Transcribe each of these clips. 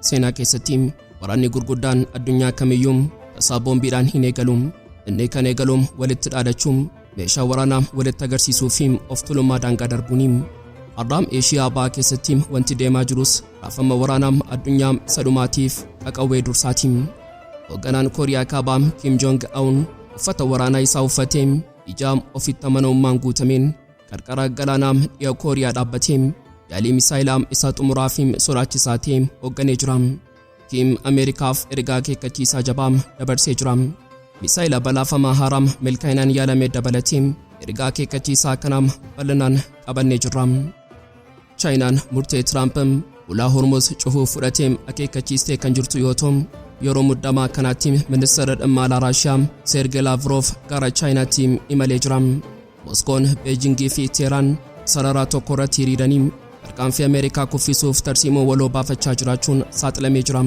seenaa keessatti waraanni gurguddaan addunyaa kamiyyuu tasaa boombiidhaan hin eegalu. Inni kan eegalu walitti dhaadachuun meeshaa waraanaa walitti agarsiisuu fi of tuulummaa daangaa darbuuni. Har'a Eeshiyaa Bahaa keessatti wanti deemaa jirus raafama waraanaa addunyaa isa dhumaatiif qaqawwee dursaati. Hoogganaan Kooriyaa Kaabaa Kiim Jong Un uffata waraanaa isaa uffatee ija ofitti amanamummaan guutameen qarqara Galaana Dhihaa Koriyaa dhaabbatee yaalii Misaa'elaa isa xumuraa fi sodaachisaa ta'e hoogganee jira. Kiim Ameerikaaf ergaa akeekkachiisaa jabaa dabarsee jira. Misaa'elaa balaafamaa Har'a milkaa'inaan yaalamee dabalatee ergaa akeekkachiisaa kanaan bal'inaan qabannee jirra. Chaayinaan murtee Tiraamp Hulaa Hormuz cufuu fudhatee akeekkachiistee kan jirtu yoo ta'u, yeroo muddamaa kanaatti ministeera dhimma alaa Raashiyaa Sergey Lavrov gara Chaayinaatti imalee jira. Moskoon, Beejingii fi Teheraan sarara tokko irratti hiriiranii tarkaanfii Ameerikaa kuffisuuf tarsiimoo waloo baafachaa jiraachuun saaxilamee jira.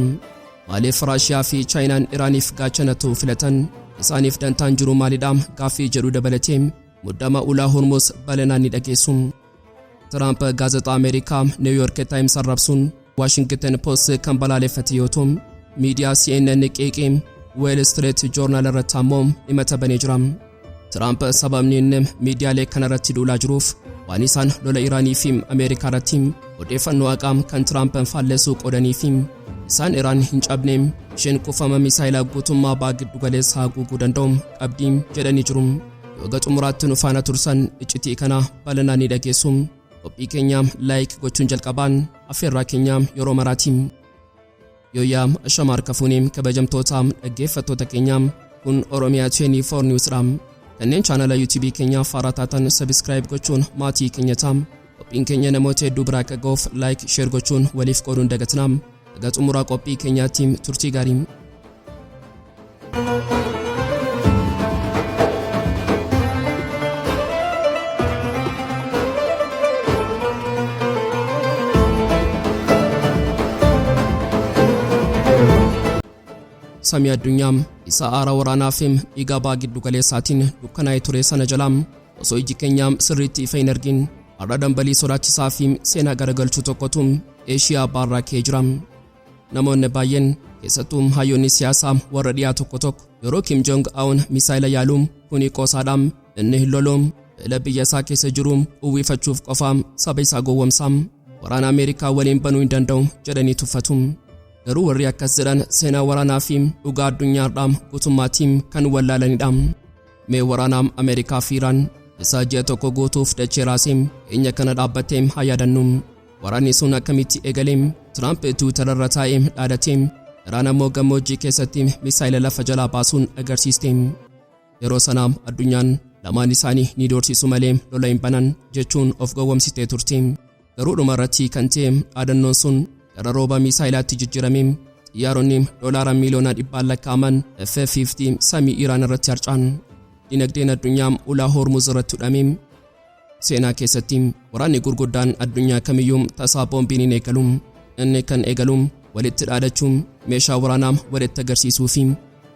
Maaliif Raashiyaa fi Chaayinaan Iraaniif gaachana ta'uu filatan? Isaaniif dantaan jiru maalidha? Gaaffii jedhu dabalatee muddama Hulaa Hormuz bal'inaan ni dhageessu. Tiraamp gaazexaa Ameerikaa New York Times arrabsuun Washington Post kan balaaleffate yoo ta'u, miidiyaa CNN qeeqee Wall Street Journal irratti ammoo himata banee jira. Tiraamp sababni inni miidiyaalee kanarratti duulaa jiruuf waan isaan lola Iraanii fi Ameerikaa irratti odeeffannoo haqaa kan Tiraamp faallesuu qoodanii fi isaan Iraan hin cabne isheen kuufama Misaa'elaa guutummaa Bahaa giddu galeessaa haguuguu danda'u qabdii jedhanii jiru. Yoo xumuraatti nu faana tursan iccitii kana bal'inaan ni dhageessu. Qophii keenya like gochuun jalqabaan affeerraa keenya yeroo maraati. Yooyaa ashamaar kafuuniim kabajamtoota dhaggeeffattoota keenya kun Oromiyaa 24 News dha. Kanneen chaanala YouTube keenya faaraa taatan subscribe gochuun maatii keenya taam. Qophiin keenya namoota hedduu biraa akka ga'uuf like share gochuun waliif qooduun dagatinaa. Dhagaa xumuraa qophii keenyaatti turtii gaarii. Samii addunyaa isa aara waraanaa fi dhiiga Bahaa giddu galeessaatiin dukkanaa'ee ture sana jalaam osoo iji keenya sirriitti ifa hin argin har'a dambalii sodaachisaa fi seenaa garagalchuu tokkotu Eeshiyaa Bahaa ka'ee jira. Namoonni baay'een keessattuu hayyoonni siyaasaa warra dhiyaa tokko yeroo Kiim Jong Un Misaa'ela yaaluun kuni qoosaadhaam inni hin loluun beela biyya isaa keessa jiru uwwifachuuf qofa saba isaa gowwomsaam waraana Ameerikaa waliin banuu hin danda'u jedhanii tuffatu. Garuu warri akkas jedhan seenaa waraanaa fi dhugaa addunyaadhaam guutummaatiin kan wallaalanidha. Mee waraanaa Ameerikaa fi Iraan isa ji'a tokko guutuuf dachee raasee eenyu kana dhaabbatee haa yaadannu. Waraanni sun akkamitti eegalee? Tiraamp Twitter irra taa'ee dhaadatee Iraan ammoo gammoojjii keessatti Misaa'ela lafa jalaa baasuun agarsiiste. Yeroo sana addunyaan lamaan isaanii ni doorsisu malee lola hin banan jechuun of gowwomsitee turte. Garuu dhuma irratti kan ta'e dhaadannoon sun gara rooba Misaa'elaatti jijjiiramee xiyyaaronni doolaara miliyoona 100 lakkaa'aman F-50 samii Iraan irratti harca'an. Dinagdeen addunyaa Hulaa Hormuz irratti hudhame. Seenaa keessatti waraanni gurguddaan addunyaa kamiyyuu tasaa boombiin hin eegalu. Inni kan eegalu walitti dhaadachuun meeshaa waraanaa walitti agarsiisuu fi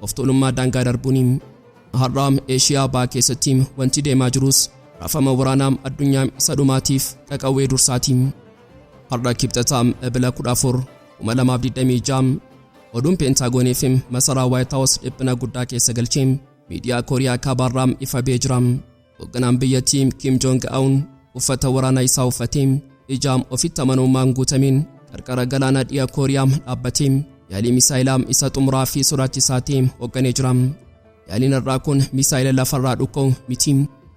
of tuulummaa daangaa darbuuni. Har'a Eeshiyaa Bahaa keessatti wanti deemaa jirus raafama waraanaa addunyaa isa dhumaatiif qaqawwee dursaati. Har'a Kibxata Ebla 14 2026 oduun peentaagoonii fi masaraa White House dhiphina guddaa keessa galchee miidiyaa Kooriyaa Kaabaarraa ifa ba'ee jira. Hoogganaan biyyattii Kiim Jong Un uffata waraanaa isaa uffatee ija ofitti amanamummaan guutameen qarqara Galaana Dhihaa Koriyaa dhaabbatee yaalii Misaa'elaa isa xumuraa fi sodaachisaa ta'e hoogganee jira. Yaaliin har'aa kun Misaa'ela lafarraa dhukka'u miti.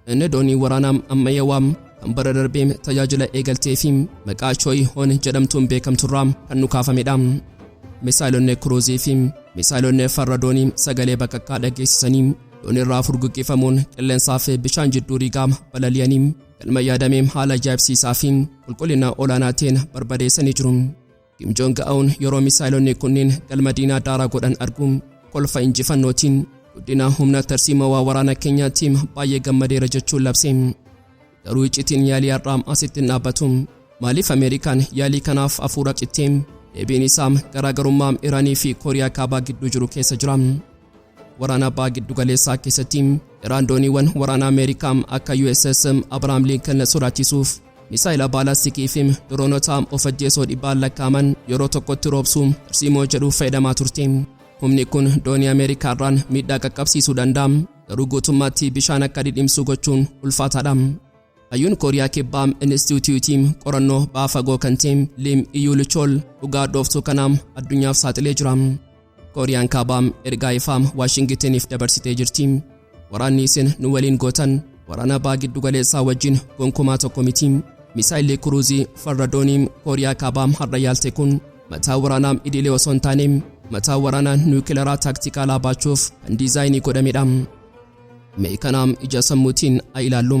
Inni doonii waraanaa ammayyaawaa kan bara darbee tajaajila eegaltee fi maqaa Chooyi-hoon jedhamtuun beekamturraa kan nu kaafamedha. Misaa'elonni kruuzii fi misaa'elonni farra doonii sagalee bakakkaa dhageessisanii doonirraa furguqqifamuun qilleensaa fi bishaan jidduu riigaa balali'anii galma yaadamee haala ajaa'ibsiisaa fi qulqullina olaanaa ta'een barbadeessanii jiru. Kiim Jong Un yeroo misaa'elonni kunniin galma diinaa daaraa godhan arguun kolfa injifannootiin guddina humna tarsiimoo waraana keenyaatti baay'ee gammadeera jechuun labse. Garuu iccitiin yaalii har'aa asitti hin dhaabbatu. Maaliif Ameerikaan yaalii kanaaf hafuura cittee? Deebiin isaa garaagarummaa Iraanii fi Kooriyaa Kaabaa gidduu jiru keessa jira. Waraana Bahaa giddu galeessaa keessatti Iraan dooniiwwan waraana Ameerikaa akka USS Abraham Lincoln sodaachisuuf Misaa'ela baalastikii fi diroonota of ajjeesoo dhibbaan lakkaaman yeroo tokkotti roobsuu Tarsiimoo jedhu fayyadamaa turte. Humni kun doonii Ameerikaarraan miidhaa qaqqabsiisuu danda'a. Garuu guutummaatti bishaan akka dhidhimsu gochuun ulfaataadha. Hayyuun Kooriyaa Kibbaa Instituutiin qorannoo baafagoo kan ta'e Lim Iyulchol dhugaa dhooftuu kanaam addunyaaf saaxilee jira. Kooriyaan Kaabaa ergaa ifaa Waashingitaniif dabarsitee jirti. Waraanni isin nu waliin gootan waraana baa giddu galeessaa wajjin gonkumaa tokko miti. Misaa'elli Kuruuzii farra doonii Kooriyaa Kaabaa har'a yaalte kun mataa waraanaa idilee osoo hin taane mataa waraanaa niwukileeraa taaktikaalaa baachuuf kan diizaayinii godhamedha. Mee kanaam ija sammuutiin haa ilaallu.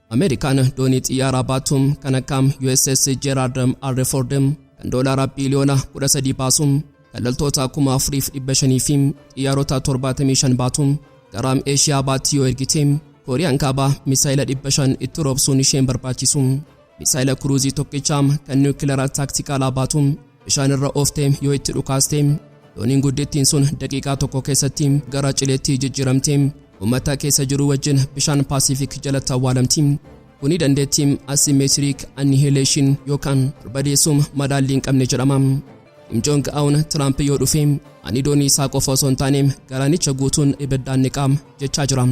Ameerikaan doonii xiyyaaraa baatuun kan akka USS Gerald R. Ford kan doolaara biliyoona 13 baasuun kan loltoota 4,500 fi xiyyaarota 75 baatuun gara Eeshiyaa baatti yoo ergite Kooriyaan Kaabaa misaa'ela 500 itti roobsuun isheen barbaachisu. Misaa'ela Kuruuzii tokkichaa kan niwukileeraa taaktikaalaa baatuun bishaan irra ooftee yoo itti dhukaaste dooniin guddittiin sun daqiiqaa tokko keessatti gara cileetti jijjiiramte ummata keessa jiru wajjin bishaan Paasifiik jalatti awwaalamti. Kuni dandeettii asymmetric annihilation yookaan barbadeessuu madaallii hin qabne jedhama. Kiim Jong Un Tiraamp yoo dhufe ani doonii isaa qofa osoo hin taane galaanicha guutuun ibiddaan niqaam jechaa jira.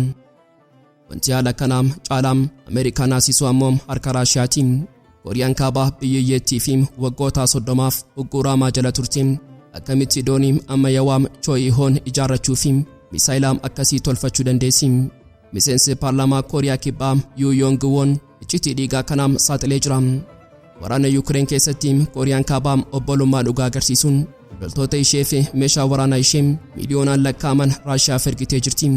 Wanti haala kanaam caalaam Ameerikaan naasisuu ammoo harka Raashiyaati. Kooriyaan Kaabaa biyyeettii fi waggoota 30f ugguramaa jala turte. Akkamitti doonii ammayyaawaa Chooyihoon ijaarrachuu fi misaa'elaa akkasii tolfachuu dandeessi. Miseensi paarlaamaa Kooriyaa Kibbaa Yu Yong Won iccitii dhiigaa kanaam saaxilee jira. Waraana Yuukireen keessatti Kooriyaan Kaabaa obbolummaa dhugaa agarsiisuun loltoota ishee fi meeshaa waraanaa ishee miiliyoonaan lakkaaman Raashiyaaf ergitee jirti.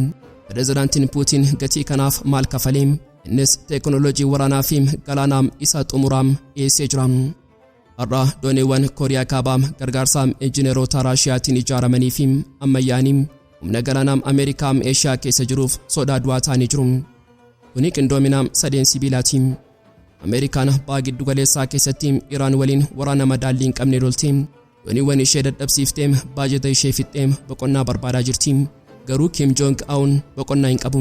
Pireezidaantiin Puutiin gatii kanaaf maal kafalee? Innis teekinooloojii waraanaa fi galaanaa isa xumuraam dhiyeessee jira. Har'a dooniiwwan Kooriyaa Kaabaa gargaarsa injineerota Raashiyaatiin ijaaramanii fi ammayyaanii humna galaanaa Ameerikaa Eeshiyaa keessa jiruuf sodaa du'aa ta'anii jiru. Kuni qindoomina sadeen sibiilaati. Ameerikaan baa giddu galeessaa keessatti Iraan waliin waraana madaallii hin qabne lolte. Dooniiwwan ishee dadhabsiiftee baajeta ishee fixxee boqonnaa barbaadaa jirti. Garuu Kiim Jong Un boqonnaa hin qabu.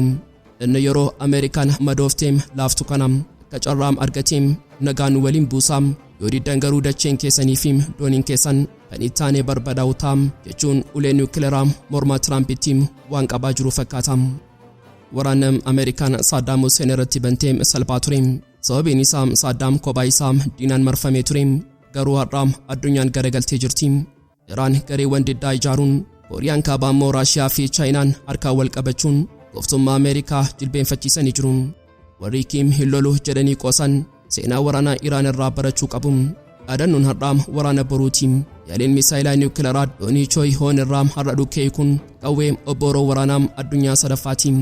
Inni yeroo Ameerikaan madooftee laaftu kanam qacarraam argateem nagaan waliin buusaam yoo diddan garuu dacheen keessanii fi dooniin keessan kan ittaanee barbadaa'u taam jechuun ulee niwukileeraa mormaa Tiraampitti waan qabaa jiru fakkaata. Waraanni Ameerikaan Saaddaam Huseen irratti bantee salphaa ture. Sababiin isaa Saaddaam kophaa isaa diinaan marfamee ture. Garuu har'a addunyaan garagaltee jirti. Iraan gareewwan diddaa ijaaruun Kooriyaan Kaabaa immoo Raashiyaa fi Chaayinaan harkaan wal qabachuun gooftummaa Ameerikaa jilbeenfachiisanii jiru. Warri Kiim hin lolu jedhanii qoosan seenaa waraanaa Iraan irraa barachuu qabu. Dhaadannoon har'aa waraana boruuti. Yaaliin misaa'elaa niwukileeraa doonii Chooyihoon irraa har'a dhukkee kun qawwee obboroo waraanaa addunyaa sadaffaati.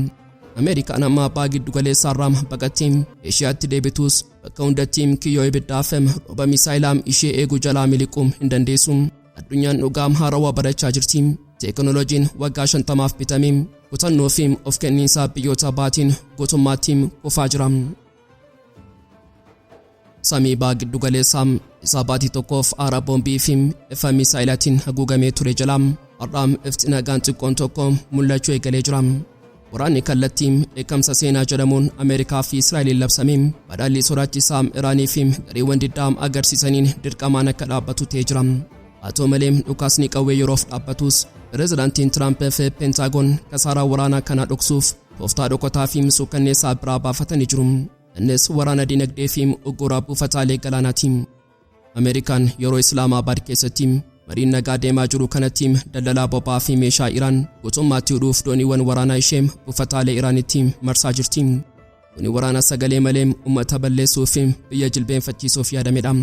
Ameerikaan amma baa giddu galeessaa irraa baqattee Eeshiyaatti deebituus bakka hundattii kiyyoo ibiddaaf rooba misaa'elaa ishee eeguu jalaa miliquu hin dandeessu. Addunyaan dhugaa haarawaa barachaa jirti. Teekinooloojiin waggaa 50f bitame kutannoo fi of kenniinsa biyyoota baatiin guutummaatti kufaa jira. Samii baa giddu galeessaa isa baatii tokkoof aara boombii fi ifa misaa'elaatiin haguugamee ture jala har'a ifti nagaan xiqqoon tokko mul'achuu eegalee jira. Waraanni kallattii dheekkamsa seenaa jedhamuun Ameerikaa fi Israa'eliin labsame madaallii sodaachisaa Iraanii fi gareewwan diddaa agarsiisaniin dirqamaan akka dhaabbatu ta'ee jira. Haa ta'u malee dhukaasni qawwee yeroof dhaabbatus pireezidaantiin Tiraamp fi Pentaagoon kasaaraa waraanaa kana dhoksuuf tooftaa dhokataa fi suukanneessaa biraa baafatanii jiru. Innis waraana dinagdee fi ugguraa buufataalee galaanaati. Ameerikaan yeroo Islaamabaad keessatti mariin nagaa deemaa jiru kanatti daldalaa boba'aa fi meeshaa Iraan guutummaatti hudhuuf dooniiwwan waraanaa ishee buufataalee Iraanitti marsaa jirti. Doonii waraanaa sagalee malee uummata balleessuu fi biyya jilbeenfachiisuuf yaadamedha.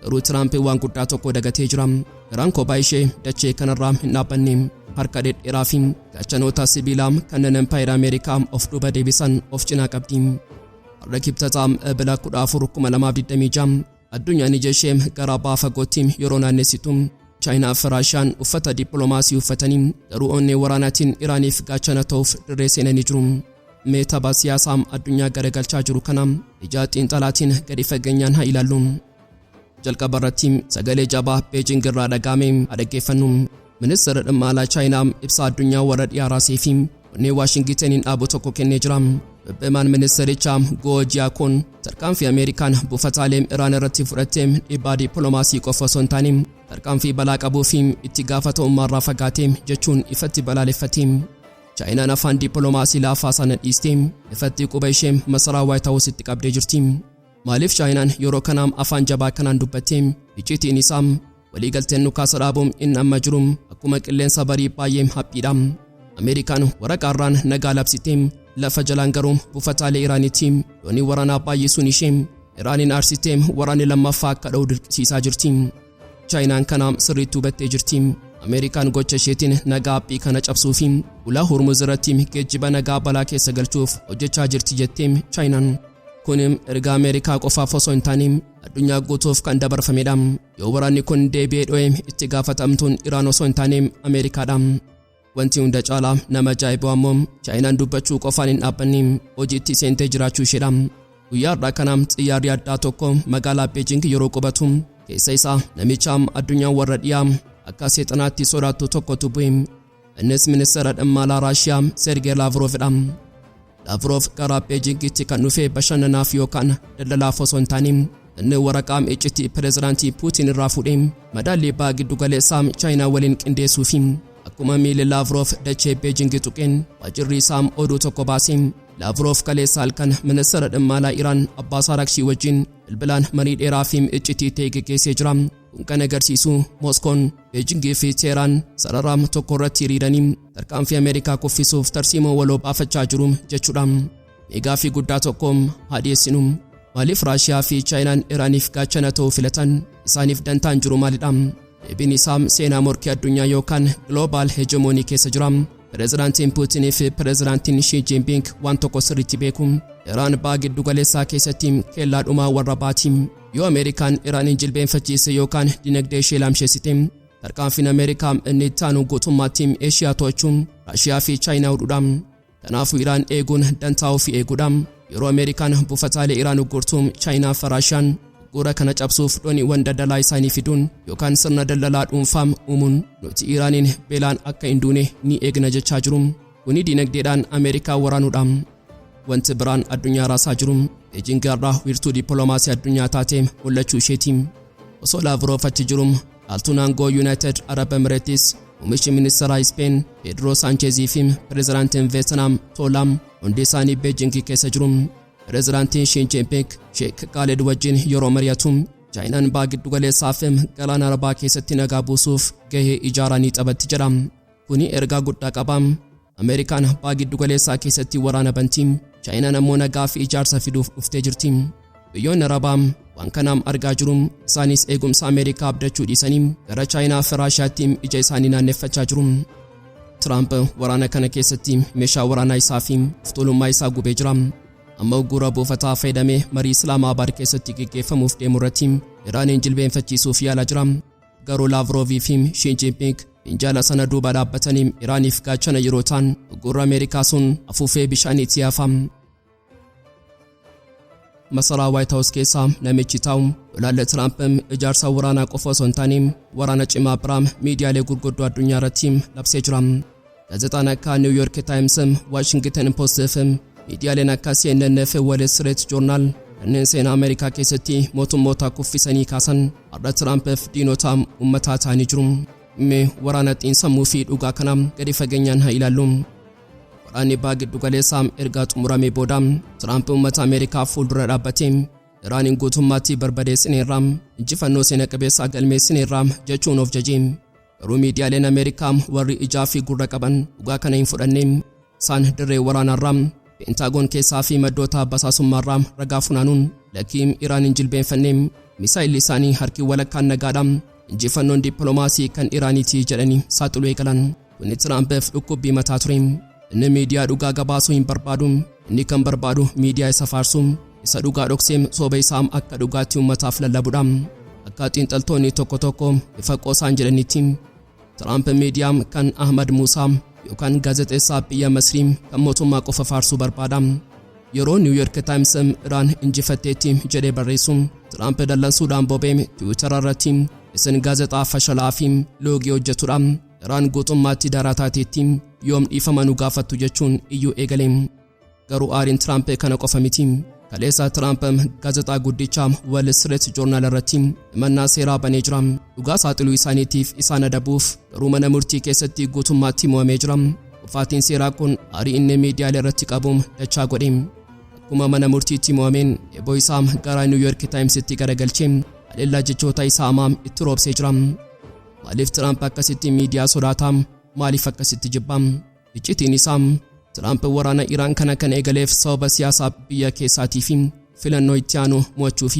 Garuu Tiraamp waan guddaa tokko dagatee jira. Iraan kophaa ishee dachee kanarraa hin dhaabbanne. Harka dhedheeraa fi gaachanoota sibiilaa kanneen Empaayerii Ameerikaa of duuba deebisan of cinaa qabdi. Har'a Kibxata Ebla 14/2026 addunyaan ija ishee gara ba'a fagootti yeroo naannessitu Chaayinaa fi Raashiyaan uffata dippiloomaasii uffatanii garuu onnee waraanaatiin Iraaniif gaachana ta'uuf dirree seenanii jiru. Mee tapha siyaasaa addunyaa garagalchaa jiru kana ija xiinxalaatiin gadi fageenyaan haa ilaallu. Jalqaba irratti sagalee jabaa Beejing irraa dhaga'ame dhaggeeffannu. Ministeerri dhimma alaa Chaayinaa ibsa addunyaa warra dhiyaa raasee fi onnee Waashingitaniin dhaabu tokko kennee jira. Bebbemaan ministericha Goojiyaa kun tarkaanfii Ameerikaan buufataalee Iraan irratti fudhattee dhiibbaa dippiloomaasii qofa osoo hin taane tarkaanfii balaa qabuu fi itti gaafatamummaarraa fagaatee jechuun ifatti balaaleffate. Chaayinaan afaan dippiloomaasii laafaa sana dhiistee ifatti quba ishee masaraa White House itti qabdee jirti. Maaliif Chaayinaan yeroo kanaam afaan jabaa kanaan dubbattee iccitiin isaa waliigalteen dhukaasa dhaabuun inni amma jiru akkuma qilleensa barii baay'ee haphiidha. Ameerikaan waraqaarraan nagaa labsitee lafa jalaan garuu buufataalee Iraaniitti doonii waraanaa baay'isuun ishee Iraaniin aarsitee waraanni lammaffaa akka dha'u dirqisiisaa jirti. Chaayinaan kana sirriitti hubattee jirti. Ameerikaan gocha isheetiin nagaa haphii kana cabsuu fi Hulaa Hormuz irratti geejjiba nagaa balaa keessa galchuuf hojjechaa jirti jettee Chaayinaan. Kun erga Ameerikaa qofaaf osoo hin taane addunyaa guutuuf kan dabarfamedha. Yoo waraanni kun deebi'ee dho'e itti gaafatamtuun Iraan osoo hin taane Ameerikaadha. Wanti hunda caalaa nama ajaa'ibu ammoo Chaayinaan dubbachuu qofaan hin dhaabbanne hojiitti seentee jiraachuu isheedha. Guyyaa har'aa kana xiyyaarri addaa tokko magaalaa Beijing yeroo qubatu keessa isaa namicha addunyaan warra dhiyaa akka seexanaatti sodaattu tokkotu bu'e. Innis ministeera dhimma alaa Raashiyaa Sergey Lavrovidha. Lavrov gara Beijingitti kan dhufe bashannanaaf yookaan daldalaaf osoo hin taane inni waraqaa iccitii pireezidaantii Puutiin irraa fuudhee madaallii ba'aa giddu galeessaa Chaayinaa waliin qindeessuufi akkuma miilli Lavrov dachee Beijing tuqeen waajjirri isaa oduu tokko baasee Lavrov kaleessa halkan ministeera dhimma alaa Iraan Abbas Araghchi wajjin bilbilaan marii dheeraa fi iccitii ta'e geggeessee jira. Kun kan agarsiisu Moskoon Beijingii fi Teheraan sarara tokko irratti hiriiranii tarkaanfii Ameerikaa kuffisuuf tarsiimoo waloo baafachaa jiru jechuudha. Gaaffii guddaa tokko haa dhiyeessinu. Maaliif Raashiyaa fi Chaayinaan Iraaniif gaachana ta'uu filatan? Isaaniif dantaan jiru maalidha? Deebiin isaa seenaa morkii addunyaa yookaan global hegemonii keessa jira. Pireezidaantiin Puutinii fi pireezidaantiin Xi Jinping waan tokko sirriitti beeku. Iraan ba'aa giddu galeessaa keessatti kellaa dhumaa warra baati. Yoo Ameerikaan Iraaniin jilbeenfachiise yookaan dinagdee ishee laamsheessite tarkaanfiin Ameerikaa inni itti aanu guutummaatti Eeshiyaa to'achuun Raashiyaa fi Chaayinaa hudhuudha. Kanaafuu Iraan eeguun dantaa ofii eeguudha. Yeroo Ameerikaan buufataalee Iraan uggurtu Chaayinaa fi Raashiyaan gura kana cabsuuf dooniiwwan daldalaa isaanii fiduun yookaan sirna daldalaa dhuunfaa uumuun nuti Iraaniin beelaan akka hin duune ni eegna jechaa jiru. Kuni dinagdeedhaan Ameerikaa waraanuudha. Wanti biraan addunyaa raasaa jiru Beijing irraa wiirtuu dippiloomaasii addunyaa taatee mul'achuu isheeti. Osoo Lavrov achi jiru dhaaltuun aangoo United Arab Emirates Muummichi ministeera Spain Pedro Sánchez fi pireezidaantiin Vietnam Tolam hundi isaanii Beijing keessa jiru. Pireezidaantiin Xi Jinping Sheikh Khaled wajjin yeroo mari'atu Chaayinaan ba'aa giddu galeessaa fi galaana Arabaa keessatti nagaa buusuuf gahee ijaaranii taphatti jedha. Kuni ergaa guddaa qaba. Ameerikaan ba'aa giddu galeessaa keessatti waraana banti. Chaayinaan ammoo nagaa fi ijaarsa fiduuf dhuftee jirti. Biyyoonni Arabaa waan kanaam argaa jiru. Isaanis eegumsa Ameerikaa abdachuu dhiisanii gara Chaayinaa fi Raashiyaatti ija isaanii naanneffachaa jiru. Tiraamp waraana kana keessatti meeshaa waraanaa isaa fi uftuulummaa isaa gubee jira. Amma uggura buufataa fayyadamee marii Islaamabaad keessatti gaggeeffamuuf deemu irratti Iraaniin jilbeenfachiisuuf yaalaa jira. Garuu Lavrovii fi Xi Jinping Xiinxala sana duuba dhaabbatanii Iraaniif gaachana yeroo ta'an uggurri Ameerikaa sun afuufee bishaaniitti yaafa. Masaraa White House keessa namichi taa'u Donald Trump ijaarsa waraanaa qofa osoo hin taane waraana cimaa biraa miidiyaalee gurguddoo addunyaa irratti labsee jira. Gaazexaan akka New York Times, Washington Post fi miidiyaaleen akka CNN fi Wall Street Journal kanneen seenaa Ameerikaa keessatti mootummoota kuffisanii kaasan har'a Trumpiif diinota uummataa ta'anii jiru. Waraana xiinsammuu fi dhugaa kana gadi fageenyaan haa ilaallu. Waraanni ba'aa giddu galeessaa erga xumuramee booda Tiraamp uummata Ameerikaa fuuldura dhaabbatee Iraaniin guutummaatti barbadeessineerra injifannoo seena qabeessaa galmeessineerra jechuun of jajee. Garuu miidiyaaleen Ameerikaa warri ijaa fi gurra qaban dhugaa kana hin fudhanne. Isaan dirree waraanaarraa Pentaagoon keessaa fi maddoota basaasummaarraa ragaa funaanuun lakkiin Iraaniin jilbeenfanne misaa'elli isaanii harki walakkaan nagaadha. Injifannoon dippiloomaasii kan Iraaniitii jedhanii saaxiluu eegalan. Kuni Tiraampiif dhukkubbii mataa ture. Inni miidiyaa dhugaa gabaasuu hin barbaadu. Inni kan barbaadu miidiyaa isa faarsu. Isa dhugaa dhoksee sooba isaa akka dhugaatti uummataaf lallabudha. Akka xiinxaltoonni tokko tokko ifa qoosaan jedhanitti Tiraamp miidiyaa kan Ahmad Muusaa yookaan gaazexeessaa biyya Masrii kan mootummaa qofa faarsuu barbaada. Yeroo New York Times Iraan injifatteetti jedhee barreessu Tiraamp dallansuudhaan bobee Twitter irratti isin gaazexaa fashalaa fi loogii hojjetudha. Iraan guutummaatti daaraa taateetti yoom dhiifama nu gaafattu jechuun iyyuu eegale. garuu aariin Tiraamp kana qofa miti. Kaleessa Tiraamp gaazexaa guddicha Wall Street Journal irratti himannaa seeraa banee jira. Dhugaa saaxiluu isaaniitiif isaan adabuuf garuu mana murtii keessatti guutummaatti mo'amee jira. Uffaatiin seeraa kun aarii inni miidiyaalee irratti qabuun dachaa godhe. Akkuma mana murtiitti mo'ameen eeboo isaa gara New York Timesitti garagalchee haleellaa jechoota isaa hamaa itti roobsee jira. Maaliif Tiraamp akkasitti miidiyaa sodaata? Maaliif akkasitti jibba? Iccitiin isaa Tiraamp waraana Iraan kana kan eegaleef sababa siyaasaa biyya keessaatii fi filannoo itti aanu mo'achuuf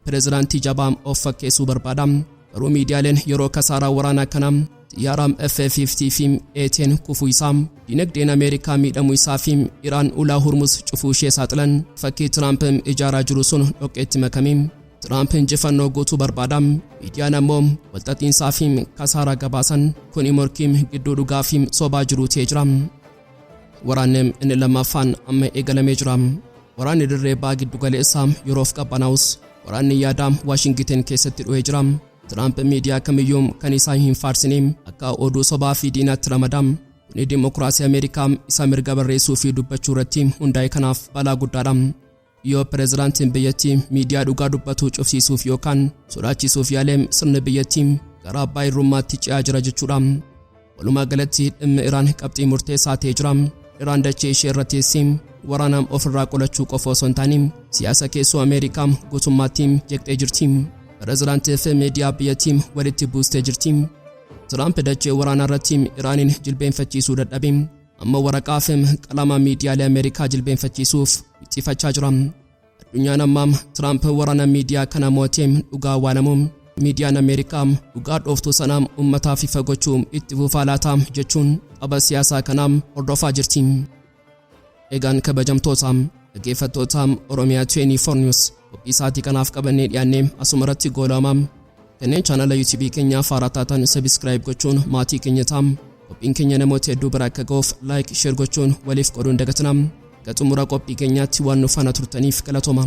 pireezidaantii jabaa of fakkeessuu barbaada. Garuu miidiyaaleen yeroo kasaaraa waraanaa kana xiyyaara F-50 fi A-10 kufuu isaa, dinagdeen Ameerikaa miidhamuu isaa fi Iraan ulaa Hormuz cufuu ishee saaxilan fakkii Tiraamp ijaaraa jiru sun dhoqqeetti makame. Tiraamp injifannoo guutuu barbaada. Miidiyaan ammoo walxaxiinsaa fi kasaaraa gabaasan kun morkii gidduu dhugaa fi sobaa jiru ta'ee jira. Waraanni inni lammaffaan amma eegalamee jira. Waraanni dirree ba'aa giddu galeessaa yeroof qabbanaa'us waraanni yaadaa Waashingten keessatti dhu'ee jira. Tiraamp miidiyaa kamiyyuu kan isaa hin faarsine akka oduu sobaa fi diinaatti ramada. Kuni dimokiraasii Ameerikaa isa mirga barreessuu fi dubbachuu irratti hundaa'e kanaaf balaa guddaadha. Yoo pireezidaantiin biyyattii miidiyaa dhugaa dubbatu cufsiisuuf yookaan sodaachisuuf yaale sirni biyyattii gara abbaa irrummaatti ce'aa jira jechuudha. Walumaa galatti dhimmi Iraan qabxii murteessaa ta'ee jira. Iraan dachee ishee irratti waraana ofirraa qolachuu qofa osoo hin taane siyaasa keessoo Ameerikaa guutummaatti jeeqxee jirti. Pireezidaantii fi miidiyaa biyyattii walitti buustee jirti. Tiraamp dachee waraanaa irratti Iraanin jilbeenfachiisuu dadhabe. Amma waraqaa fi qalama miidiyaalee Ameerikaa jilbeenfachiisuuf wixxifachaa jira. Addunyaan amma Tiraamp waraana miidiyaa kana mo'atee dhugaa awwaalamu. Miidiyaan Ameerikaa dhugaa dhooftuu sana uummataaf ifa gochuu itti fufaa laata jechuun tapha siyaasaa kana hordofaa jirti. Egaan kabajamtoota dhaggeeffattoota Oromiyaa 24 News qophii isaatii kanaaf qabannee dhiyaannee asuma irratti goolama. Kanneen chaanala YouTube keenyaaf haaraa taatan subscribe gochuun maatii keenya ta'aa. Qophiin keenya namoota hedduu bira akka ga'uuf like share gochuun waliif qooduun dagatina. Xumura qophii keenyaatti waan nu faana turtaniif galatooma.